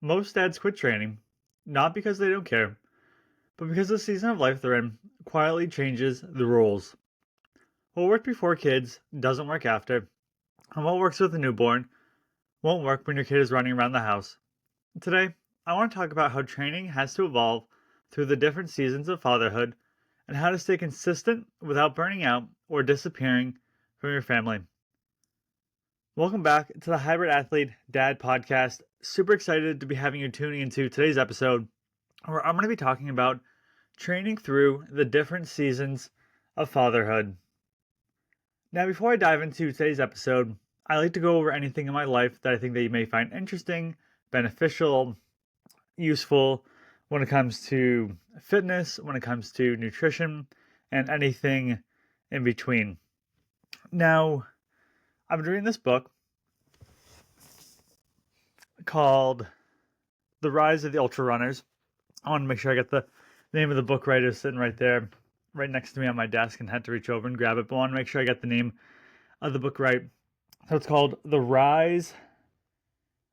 Most dads quit training, not because they don't care, but because the season of life they're in quietly changes the rules. What worked before kids doesn't work after, and what works with a newborn won't work when your kid is running around the house. Today, I want to talk about how training has to evolve through the different seasons of fatherhood and how to stay consistent without burning out or disappearing from your family. Welcome back to the Hybrid Athlete Dad Podcast. Super excited to be having you tuning into today's episode where I'm going to be talking about training through the different seasons of fatherhood. Now, before I dive into today's episode, I like to go over anything in my life that I think that you may find interesting, beneficial, useful when it comes to fitness, when it comes to nutrition, and anything in between. Now, I've been reading this book called The Rise of the Ultra Runners. I want to make sure I get the name of the book right. It's sitting right there, right next to me on my desk, and had to reach over and grab it. But I want to make sure I get the name of the book right. So it's called The Rise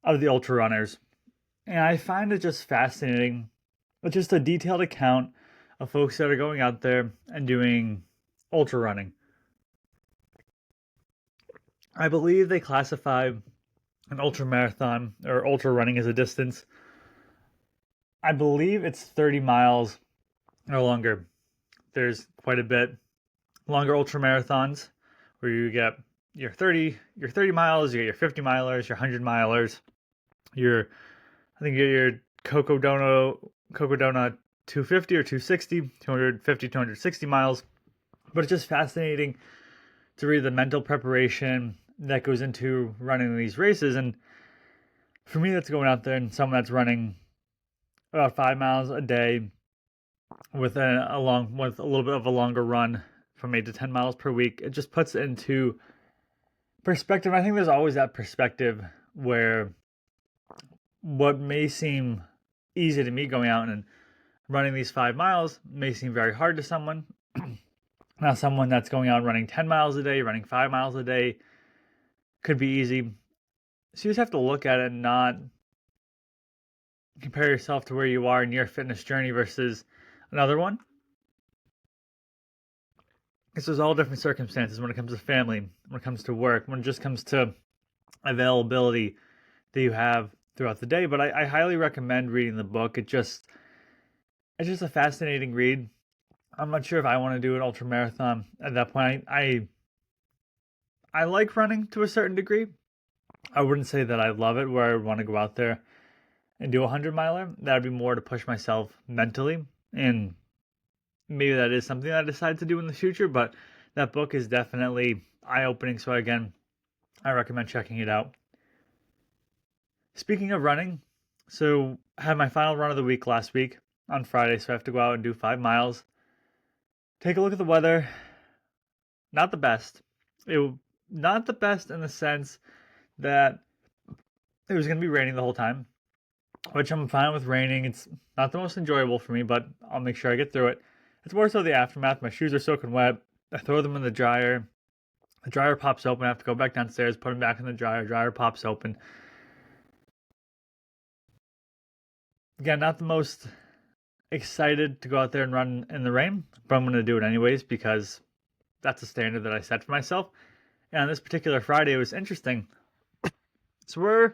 of the Ultra Runners. And I find it just fascinating. It's just a detailed account of folks that are going out there and doing ultra running. I believe they classify an ultra marathon or ultra running as a distance. I believe it's 30 miles or longer. There's quite a bit longer ultra marathons where you get your 30 miles, you get your 50 milers, your 100 milers, I think your Cocodona 250 or 260, 250, 260 miles. But it's just fascinating to read the mental preparation that goes into running these races. And for me, that's going out there and someone that's running about 5 miles a day with a little bit of a longer run from 8 to 10 miles per week. It just puts it into perspective. I think there's always that perspective where what may seem easy to me going out and running these 5 miles may seem very hard to someone. Now, someone that's going out running 10 miles a day, running 5 miles a day could be easy. So you just have to look at it and not compare yourself to where you are in your fitness journey versus another one. Because there's all different circumstances when it comes to family, when it comes to work, when it just comes to availability that you have throughout the day. But I highly recommend reading the book. It's just a fascinating read. I'm not sure if I want to do an ultra marathon at that point. I like running to a certain degree. I wouldn't say that I love it where I would want to go out there and do a 100 miler. That'd be more to push myself mentally, and maybe that is something that I decide to do in the future. But that book is definitely eye-opening. So again, I recommend checking it out. Speaking of running, so I had my final run of the week last week on Friday, so I have to go out and do 5 miles. Take a look at the weather. Not the best. Not the best in the sense that it was going to be raining the whole time, which I'm fine with raining. It's not the most enjoyable for me, but I'll make sure I get through it. It's more so the aftermath. My shoes are soaking wet. I throw them in the dryer. The dryer pops open. I have to go back downstairs, put them back in the dryer. Dryer pops open. Again, not the most excited to go out there and run in the rain, but I'm going to do it anyways because that's a standard that I set for myself. And on this particular Friday, it was interesting. So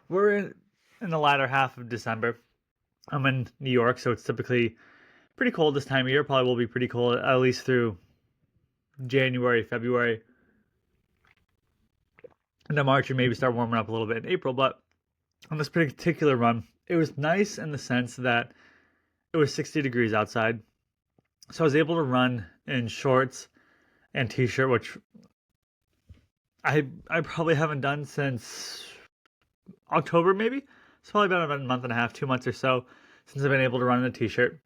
we're in the latter half of December. I'm in New York, so it's typically pretty cold this time of year. Probably will be pretty cold at least through January, February, and then March, and maybe start warming up a little bit in April. But on this particular run, it was nice in the sense that it was 60 degrees outside. So I was able to run in shorts and t-shirt, which I probably haven't done since October, maybe. It's probably been about a month and a half, 2 months or so since I've been able to run in a t-shirt.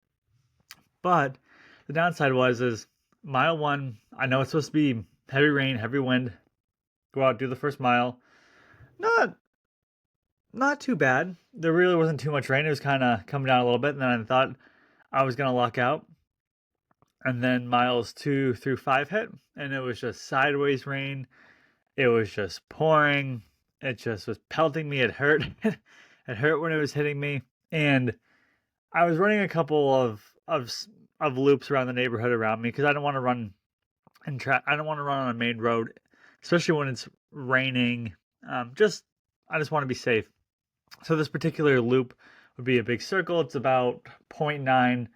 But the downside is mile one, I know it's supposed to be heavy rain, heavy wind. Go out, do the first mile. Not too bad. There really wasn't too much rain. It was kind of coming down a little bit, and then I thought I was going to luck out. And then miles 2 through 5 hit, and it was just sideways rain. It was just pouring. It just was pelting me. It hurt. It hurt when it was hitting me, and I was running a couple of loops around the neighborhood around me because I don't want to run I don't want to run on a main road, especially when it's raining. Just I just want to be safe. So this particular loop would be a big circle. It's about zero point 0.9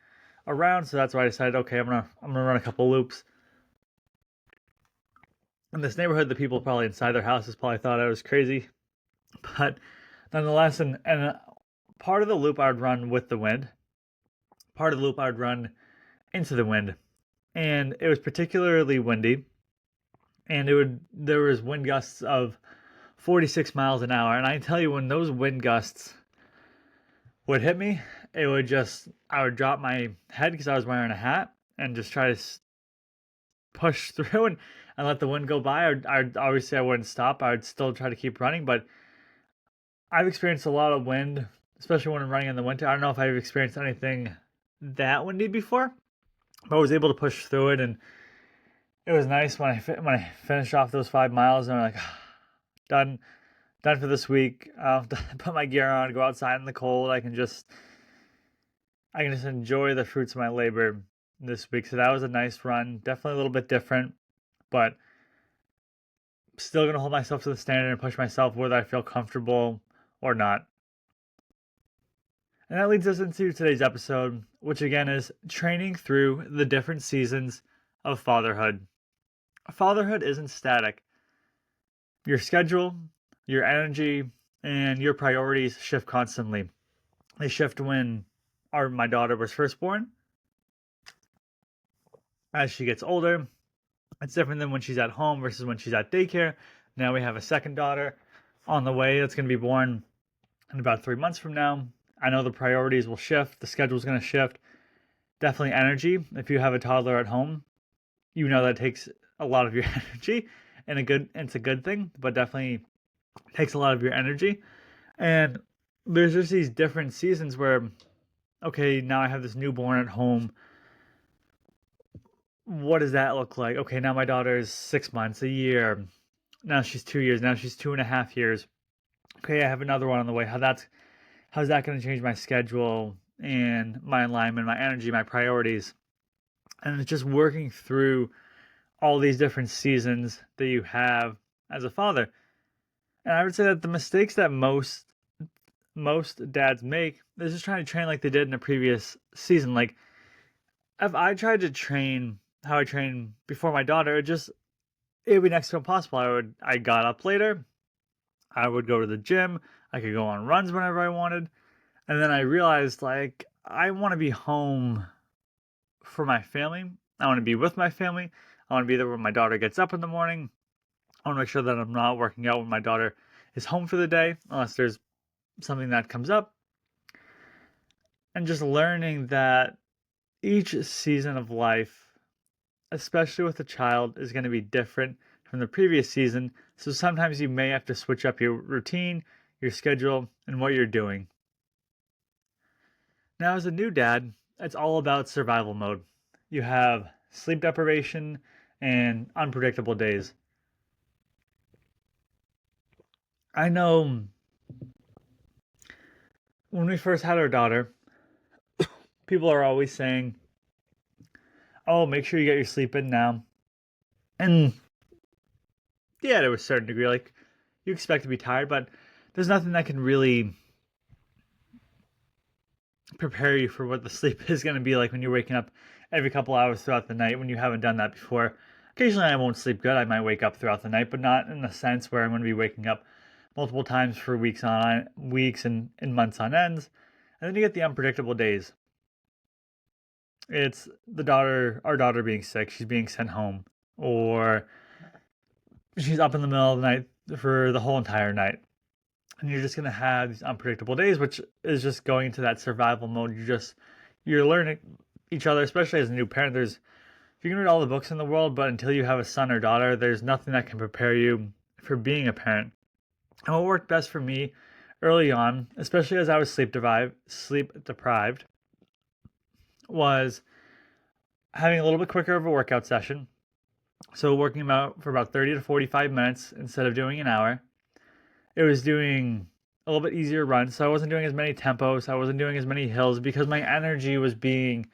around, so that's why I decided, okay, I'm gonna run a couple loops. In this neighborhood, the people probably inside their houses probably thought I was crazy, but nonetheless, and part of the loop I would run with the wind, part of the loop I would run into the wind, and it was particularly windy, and there was wind gusts of 46 miles an hour, and I tell you, when those wind gusts would hit me, I would drop my head because I was wearing a hat and just try to push through and let the wind go by. I'd obviously I wouldn't stop. I would still try to keep running, but I've experienced a lot of wind, especially when I'm running in the winter. I don't know if I've experienced anything that windy before, but I was able to push through it, and it was nice when I finished off those 5 miles, and I'm like, done for this week. Put my gear on, go outside in the cold. I can just enjoy the fruits of my labor this week. So that was a nice run. Definitely a little bit different, but still going to hold myself to the standard and push myself whether I feel comfortable or not. And that leads us into today's episode, which again is training through the different seasons of fatherhood. Fatherhood isn't static. Your schedule, your energy, and your priorities shift constantly. They shift when my daughter was first born. As she gets older, it's different than when she's at home versus when she's at daycare. Now we have a second daughter on the way that's going to be born in about 3 months from now. I know the priorities will shift. The schedule's going to shift. Definitely energy. If you have a toddler at home, you know that takes a lot of your energy, and it's a good thing, but definitely takes a lot of your energy. And there's just these different seasons where, okay, now I have this newborn at home. What does that look like? Okay, now my daughter is 6 months, a year. Now she's 2 years. Now she's 2.5 years. Okay, I have another one on the way. How's that going to change my schedule and my alignment, my energy, my priorities? And it's just working through all these different seasons that you have as a father. And I would say that the mistakes that most dads make is just trying to train like they did in a previous season. Like, if I tried to train how I trained before my daughter, it would be next to impossible. I got up later, I would go to the gym, I could go on runs whenever I wanted, and then I realized, like, I want to be home for my family. I want to be with my family. I want to be there when my daughter gets up in the morning. I want to make sure that I'm not working out when my daughter is home for the day, unless there's something that comes up. And just learning that each season of life, especially with a child, is going to be different from the previous season. So sometimes you may have to switch up your routine, your schedule, and what you're doing. Now, as a new dad, it's all about survival mode. You have sleep deprivation and unpredictable days. I know when we first had our daughter, people are always saying, oh, make sure you get your sleep in now. And yeah, to a certain degree, like, you expect to be tired, but there's nothing that can really prepare you for what the sleep is going to be like when you're waking up every couple hours throughout the night when you haven't done that before. Occasionally I won't sleep good. I might wake up throughout the night, but not in the sense where I'm going to be waking up multiple times for weeks and months on ends. And then you get the unpredictable days. It's our daughter being sick, she's being sent home, or she's up in the middle of the night for the whole entire night. And you're just going to have these unpredictable days, which is just going into that survival mode. You're learning each other, especially as a new parent. You can read all the books in the world, but until you have a son or daughter, there's nothing that can prepare you for being a parent. And what worked best for me early on, especially as I was sleep deprived, was having a little bit quicker of a workout session. So working for about 30 to 45 minutes instead of doing an hour. It was doing a little bit easier run. So I wasn't doing as many tempos. I wasn't doing as many hills because my energy was being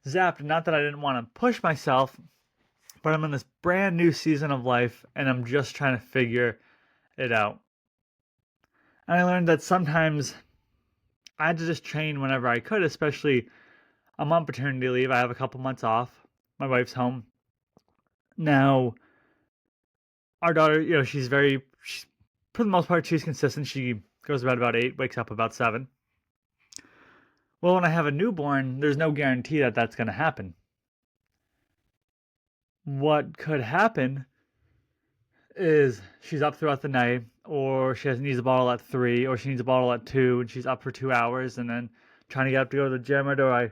zapped. Not that I didn't want to push myself, but I'm in this brand new season of life and I'm just trying to figure it out. And I learned that sometimes I had to just train whenever I could, especially I'm on paternity leave. I have a couple months off. My wife's home. Now, our daughter, she's for the most part, she's consistent. She goes to bed about 8, wakes up about 7. Well, when I have a newborn, there's no guarantee that that's going to happen. What could happen is she's up throughout the night, or needs a bottle at 3, or she needs a bottle at 2, and she's up for 2 hours, and then trying to get up to go to the gym, or do I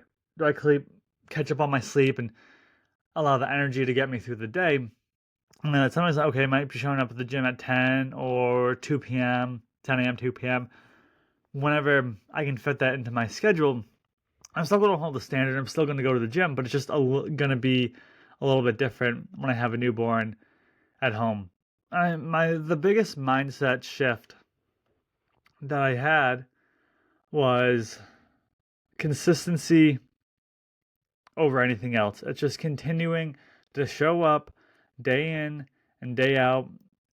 catch up on my sleep and allow the energy to get me through the day? And then sometimes, okay, I might be showing up at the gym at 10 or 2 p.m., 10 a.m., 2 p.m. Whenever I can fit that into my schedule, I'm still going to hold the standard. I'm still going to go to the gym, but it's just going to be a little bit different when I have a newborn at home. The biggest mindset shift that I had was consistency over anything else. It's just continuing to show up day in and day out.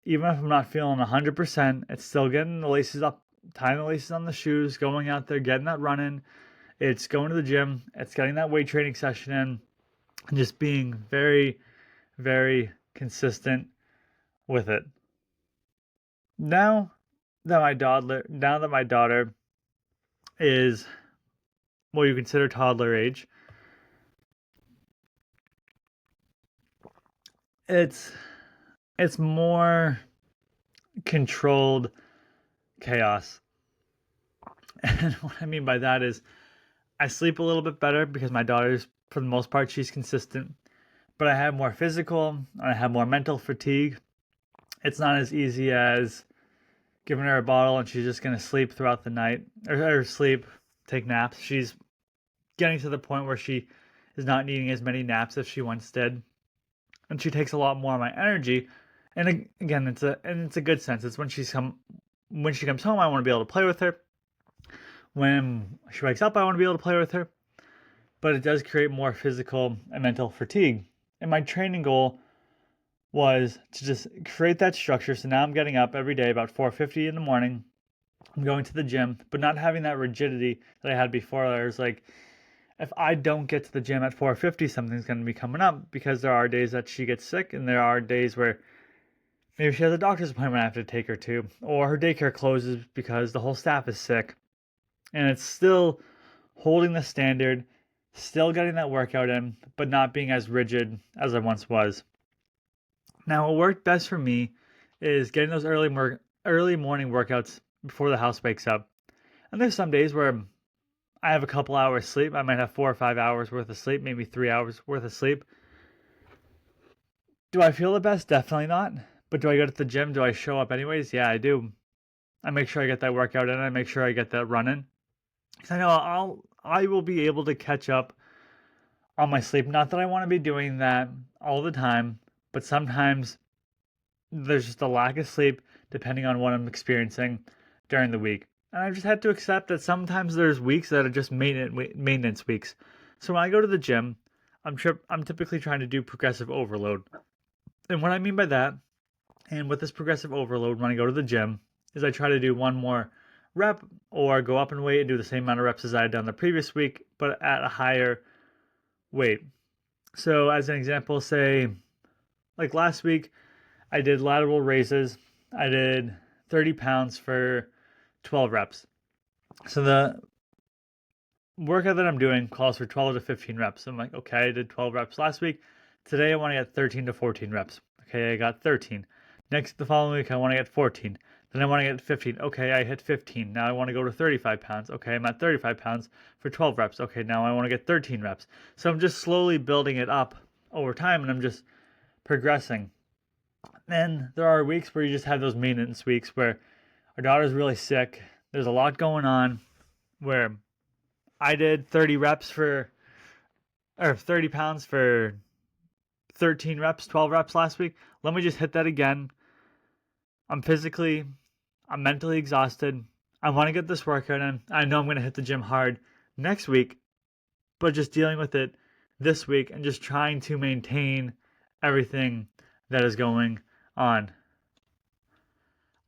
Even if I'm not feeling 100%, it's still getting the laces up, tying the laces on the shoes, going out there, getting that running. It's going to the gym. It's getting that weight training session in, and just being very, very consistent with it. Now that my daughter is what you consider toddler age, it's more controlled chaos. And what I mean by that is I sleep a little bit better because my daughter's, for the most part, she's consistent. But I have more physical and I have more mental fatigue. It's not as easy as giving her a bottle and she's just going to sleep throughout the night or take naps. She's getting to the point where she is not needing as many naps as she once did. And she takes a lot more of my energy. And again, it's a good sense. It's when she comes home, I want to be able to play with her. When she wakes up, I want to be able to play with her. But it does create more physical and mental fatigue. And my training goal was to just create that structure. So now I'm getting up every day about 4:50 in the morning. I'm going to the gym, but not having that rigidity that I had before. I was like, if I don't get to the gym at 4:50, something's going to be coming up, because there are days that she gets sick and there are days where maybe she has a doctor's appointment I have to take her to, or her daycare closes because the whole staff is sick. And it's still holding the standard, still getting that workout in, but not being as rigid as I once was. Now, what worked best for me is getting those early morning workouts before the house wakes up. And there's some days where I have a couple hours sleep. I might have 4 or 5 hours worth of sleep, maybe 3 hours worth of sleep. Do I feel the best? Definitely not. But do I go to the gym? Do I show up anyways? Yeah, I do. I make sure I get that workout in. I make sure I get that running. Because I know I will be able to catch up on my sleep. Not that I want to be doing that all the time, but sometimes there's just a lack of sleep depending on what I'm experiencing during the week. And I've just had to accept that sometimes there's weeks that are just maintenance weeks. So when I go to the gym, I'm typically trying to do progressive overload. And what I mean by that, and with this progressive overload when I go to the gym, is I try to do one more rep or go up in weight and do the same amount of reps as I had done the previous week, but at a higher weight. So as an example, say like last week, I did lateral raises. I did 30 pounds for 12 reps. So the workout that I'm doing calls for 12 to 15 reps. I'm like, okay, I did 12 reps last week. Today I want to get 13 to 14 reps. Okay, I got 13. The following week I want to get 14. Then I want to get 15. Okay, I hit 15. Now I want to go to 35 pounds. Okay, I'm at 35 pounds for 12 reps. Okay, now I want to get 13 reps. So I'm just slowly building it up over time, and I'm just progressing. Then there are weeks where you just have those maintenance weeks where our daughter's really sick. There's a lot going on, where I did 30 pounds for 13 reps, 12 reps last week. Let me just hit that again. I'm mentally exhausted. I want to get this workout in. I know I'm going to hit the gym hard next week, but just dealing with it this week and just trying to maintain everything that is going on.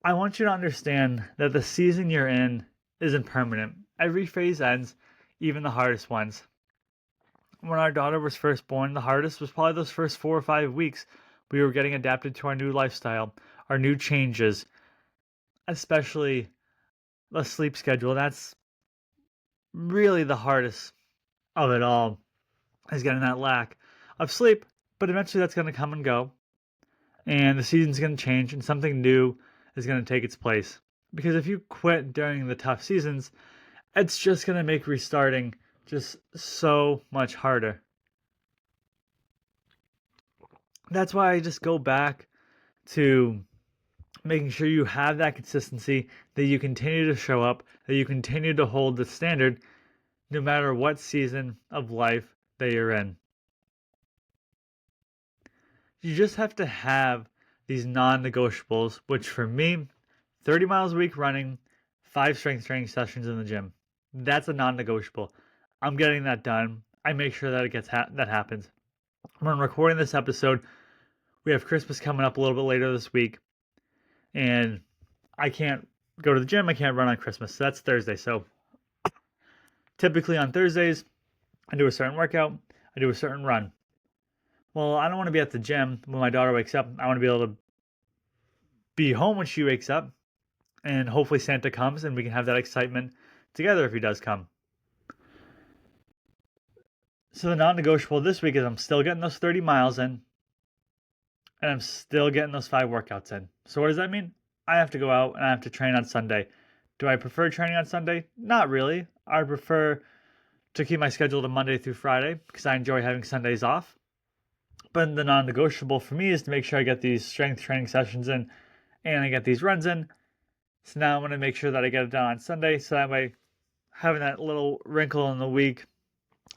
I want you to understand that the season you're in isn't permanent. Every phase ends, even the hardest ones. When our daughter was first born, the hardest was probably those first 4 or 5 weeks. We were getting adapted to our new lifestyle, our new changes, especially the sleep schedule. That's really the hardest of it all, is getting that lack of sleep. But eventually that's going to come and go, and the season's going to change, and something new is going to take its place. Because if you quit during the tough seasons, it's just going to make restarting just so much harder. That's why I just go back to making sure you have that consistency, that you continue to show up, that you continue to hold the standard no matter what season of life that you're in. You just have to have these non-negotiables, which for me, 30 miles a week running, 5 strength training sessions in the gym. That's a non-negotiable. I'm getting that done. I make sure that that happens. When I'm recording this episode, we have Christmas coming up a little bit later this week, and I can't go to the gym. I can't run on Christmas. So that's Thursday. So typically on Thursdays, I do a certain workout. I do a certain run. Well, I don't want to be at the gym when my daughter wakes up. I want to be able to be home when she wakes up, and hopefully Santa comes and we can have that excitement together if he does come. So the non-negotiable this week is I'm still getting those 30 miles in, and I'm still getting those 5 workouts in. So what does that mean? I have to go out and I have to train on Sunday. Do I prefer training on Sunday? Not really. I prefer to keep my schedule to Monday through Friday because I enjoy having Sundays off. But the non-negotiable for me is to make sure I get these strength training sessions in and I get these runs in. So now I'm going to make sure that I get it done on Sunday. So that way, having that little wrinkle in the week,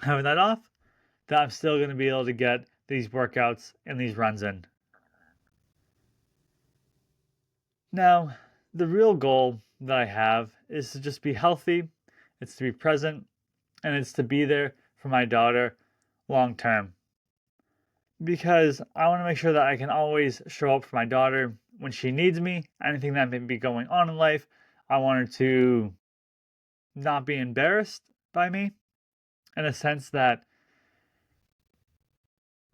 having that off, that I'm still going to be able to get these workouts and these runs in. Now, the real goal that I have is to just be healthy, it's to be present, and it's to be there for my daughter long term. Because I want to make sure that I can always show up for my daughter when she needs me, anything that may be going on in life. I want her to not be embarrassed by me, in a sense that,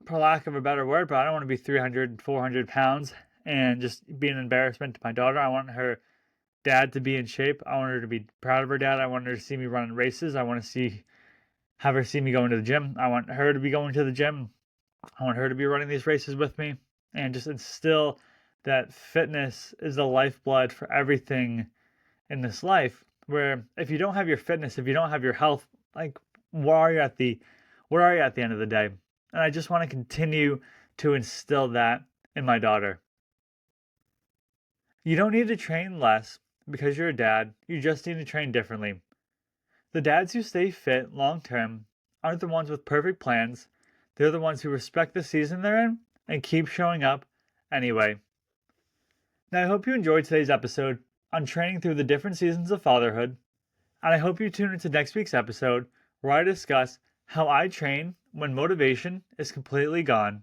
for lack of a better word, but I don't want to be 300, 400 pounds and just be an embarrassment to my daughter. I want her dad to be in shape. I want her to be proud of her dad. I want her to see me running races. I want to have her see me going to the gym. I want her to be going to the gym. I want her to be running these races with me, and just instill that fitness is the lifeblood for everything in this life. Where if you don't have your fitness, if you don't have your health, like where are you at the end of the day? And I just want to continue to instill that in my daughter. You don't need to train less because you're a dad. You just need to train differently. The dads who stay fit long term aren't the ones with perfect plans. They're the ones who respect the season they're in and keep showing up anyway. Now, I hope you enjoyed today's episode on training through the different seasons of fatherhood, and I hope you tune into next week's episode where I discuss how I train when motivation is completely gone.